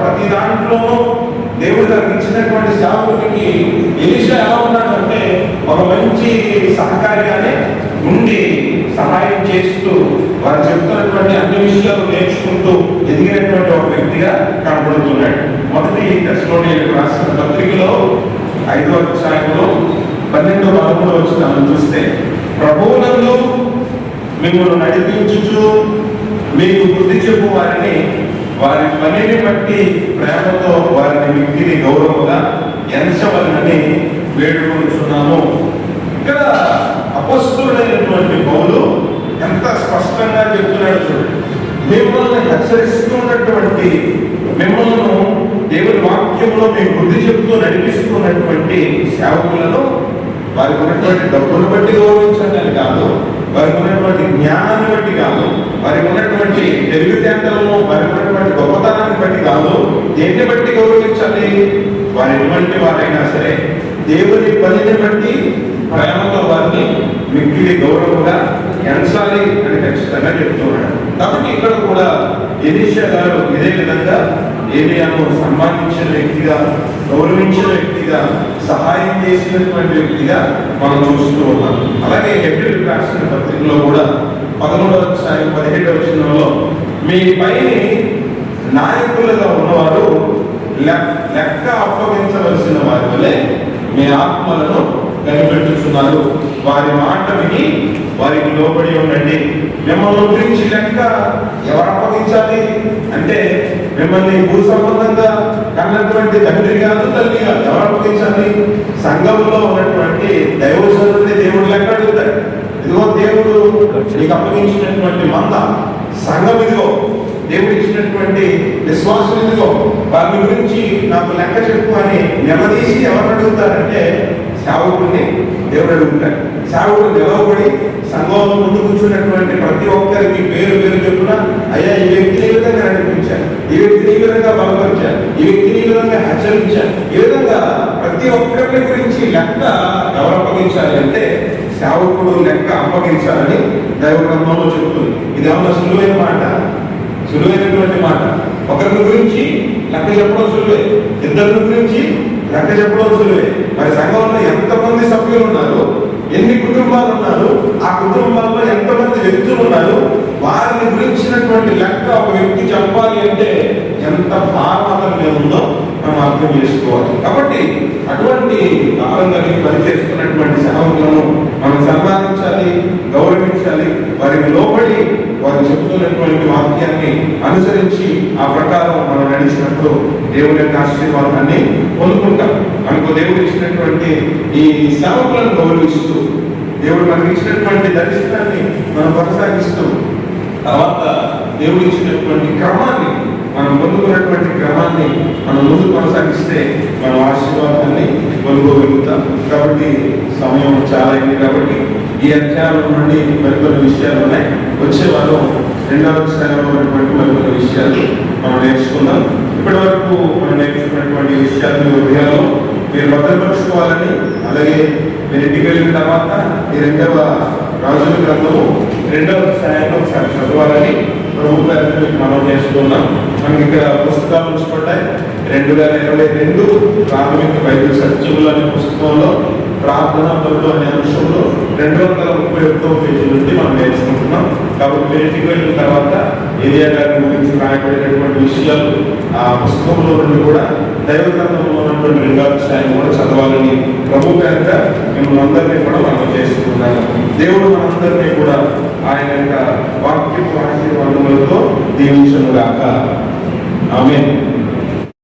ప్రతి దాంట్లోనూ దేవుడు తనకి ఇచ్చినటువంటి సేవకుడికి ఎలీషా ఎలా ఉన్నాడంటే ఒక మంచి సహకారిగానే ఉండి సహాయం చేస్తూ వారు చెప్తున్నటువంటి అన్ని విషయాలు నేర్చుకుంటూ ఎదిగినటువంటి ఒక వ్యక్తిగా కనబడుతున్నాడు. మొదటి తెస్సలోనికీయులకు రాసిన పత్రికలో 5వ అధ్యాయంలో 12-13 వచనాలను చూస్తే, ప్రభువునందు మిమ్మల్ని నడిపించుచు మీకు బుద్ధి చెప్పు వారిని వారి పనిని బట్టి ప్రేమతో వారిని మిక్కిలి గౌరవంగా ఎంచవలనని వేడుకొనుచున్నాము. ఇక్కడ అపొస్తలుడైనటువంటి పౌలు ఎంత స్పష్టంగా చెప్తున్నాడు చూడండి. మిమ్మల్ని హెచ్చరిస్తున్నటువంటి, మిమ్మల్ని దేవుని వాక్యంలో మీ బుద్ధి చెప్తూ నడిపిస్తున్నటువంటి సేవకులను వారికి ఉన్నటువంటి డబ్బును బట్టి గౌరవించాలని కాదు, వారికి ఉన్నటువంటి జ్ఞానాన్ని బట్టి కాదు, వారికి ఉన్నటువంటి తెలివితేటలను, వారికి ఉన్నటువంటి గొప్పతనాన్ని బట్టి కాదు, దేన్ని బట్టి గౌరవించాలి? వారు ఎటువంటి వారైనా సరే దేవుని పనిని బట్టి ప్రేమతో వారిని మిక్కిలి గౌరవంగా ఎంచాలి అని ఖచ్చితంగా చెప్తున్నాడు. కాబట్టి ఇక్కడ కూడా ఎలీషా గారు ఇదే విధంగా ఏలియాను సన్మానించిన వ్యక్తిగా, గౌరవించిన వ్యక్తిగా, సహాయం చేసినటువంటి వ్యక్తిగా మనం చూస్తూ ఉన్నాం. అలాగే హెబ్రీయులకు రాసిన పత్రికలో కూడా 11వ అధ్యాయం 17వ వచనంలో, మీ పైని నాయకులుగా ఉన్నవారు లెక్క అప్పగించవలసిన వారి వలె మీ ఆత్మలను కనిపెట్టుచున్నారు, వారి మాట విని వారికి లోబడి ఉండండి. మిమ్మల్ని గురించి లెక్క ఎవరు అప్పగించాలి అంటే, మిమ్మల్ని భూ సంబంధంగా కన్నటువంటి తండ్రి కాదు, తల్లి కాదు. ఎవరు అప్పగించాలి? సంఘంలో ఉన్నటువంటి దైవజనుడిని దేవుడు లెక్క అడుగుతాడు. ఇదిగో దేవుడు నీకు అప్పగించినటువంటి మంద సంఘం, ఇదిగో దేవుడు ఇచ్చినటువంటి విశ్వాసం, ఇదిగో వారి గురించి నాకు లెక్క చెప్పు అని నిలదీసి ఎవరు అడుగుతారంటే సేవకుడిని దేవుడు అడుగుతాడు. సేవకుడు నిలవబడి సంఘంలో ముందు కూర్చున్నటువంటి ప్రతి ఒక్కరికి పేరు పేరు చెప్పున, అయ్యా ఈ వ్యక్తిని ఈ విధంగా నడిపించాను, ఈ వ్యక్తిని ఈ విధంగా బలపరిచాను, ఈ వ్యక్తిని ఈ విధంగా హెచ్చరించాను, ఈ విధంగా ప్రతి ఒక్కరి గురించి లెక్క ఎవరు అప్పగించాలి అంటే సేవకుడు లెక్క అప్పగించాలని దైవ గ్రంథంలో చెప్తుంది. ఇది ఏమన్నా సులువైన మాట? సులువైనటువంటి మాట. ఒకరి గురించి లెక్క చెప్పడం సులువే, ఇద్దరి గురించి లెక్క చెప్పడం సులువే. మరి సంఘంలో ఎంతమంది సభ్యులు ఉన్నారు, ఎన్ని కుటుంబాలు ఉన్నారు, ఆ కుటుంబాల్లో ఎంతమంది వ్యక్తులు ఉన్నారు, వారిని గురించినటువంటి లెక్క ఒక వ్యక్తి చెప్పాలి అంటే ఎంత భారమాత్రమే ఉందో మనం అర్థం చేసుకోవాలి. కాబట్టి అటువంటి కాలం కలిగి పనిచేస్తున్నటువంటి సేవకులను మనం సన్మానించాలి, గౌరవించాలి, వారికి లోబడి వారు చెప్తున్నటువంటి వాక్యాన్ని అనుసరించి ఆ ప్రకారం మనం నడిచినప్పుడు దేవుని యొక్క ఆశీర్వాదాన్ని పొందుకుంటాం. మనకు దేవుడు ఇచ్చినటువంటి ఈ సేవకులను గౌరవిస్తూ, దేవుడు మనకి ఇచ్చినటువంటి దర్శనాన్ని మనం కొనసాగిస్తూ, తర్వాత దేవుడు ఇచ్చినటువంటి క్రమాన్ని, మనం పొందుకున్నటువంటి క్రమాన్ని మనం ముందు కొనసాగిస్తే మనం ఆశీర్వాదాన్ని పొందుకోగలుగుతాం. కాబట్టి సమయం చాలా అయింది కాబట్టి ఈ అధ్యాయం నుండి మరికొన్ని విషయాలు ఉన్నాయి. వచ్చే వారం 2వ అధ్యాయంలో ఉన్నటువంటి మరికొన్ని విషయాలు మనం నేర్చుకుందాం. ఇప్పటి వరకు మనం నేర్చుకున్నటువంటి విషయాలు మీ హృదయాల్లో మీరు భద్రపరుచుకోవాలని, అలాగే మీరు ఇంటికి వెళ్ళిన తర్వాత ఈ 2వ రాజుల గ్రంథము 2వ అధ్యాయంలో ఒకసారి చదవాలని ప్రభు గారిని మనం చేసుకున్నాం. మనకి ఇక్కడ పుస్తకాలు ఉంచబడ్డాయి. 2022 ప్రాథమిక బైబిల్ సత్యములు అనే పుస్తకంలో ప్రార్థన పరులు అనే అంశంలో 231వ పేజీ నుండి మనం నేర్చుకుంటున్నాం. కాబట్టి మీరు ఇంటికి వెళ్ళిన తర్వాత ఏరియా గారి గురించి రాయబడినటువంటి విషయాలు ఆ పుస్తకంలో నుండి కూడా దైవ గ్రంథంలో ఉన్నటువంటి 2వ అధ్యాయం కూడా చదవాలని ప్రభు గారిగా మిమ్మల్ని అందరినీ కూడా మనం చేసుకుంటున్నాము. దేవుడు మనందరినీ కూడా ఆయన యొక్క వాక్యపు ఆశీర్వాదములతో దీవించును గాక. ఆమేన్.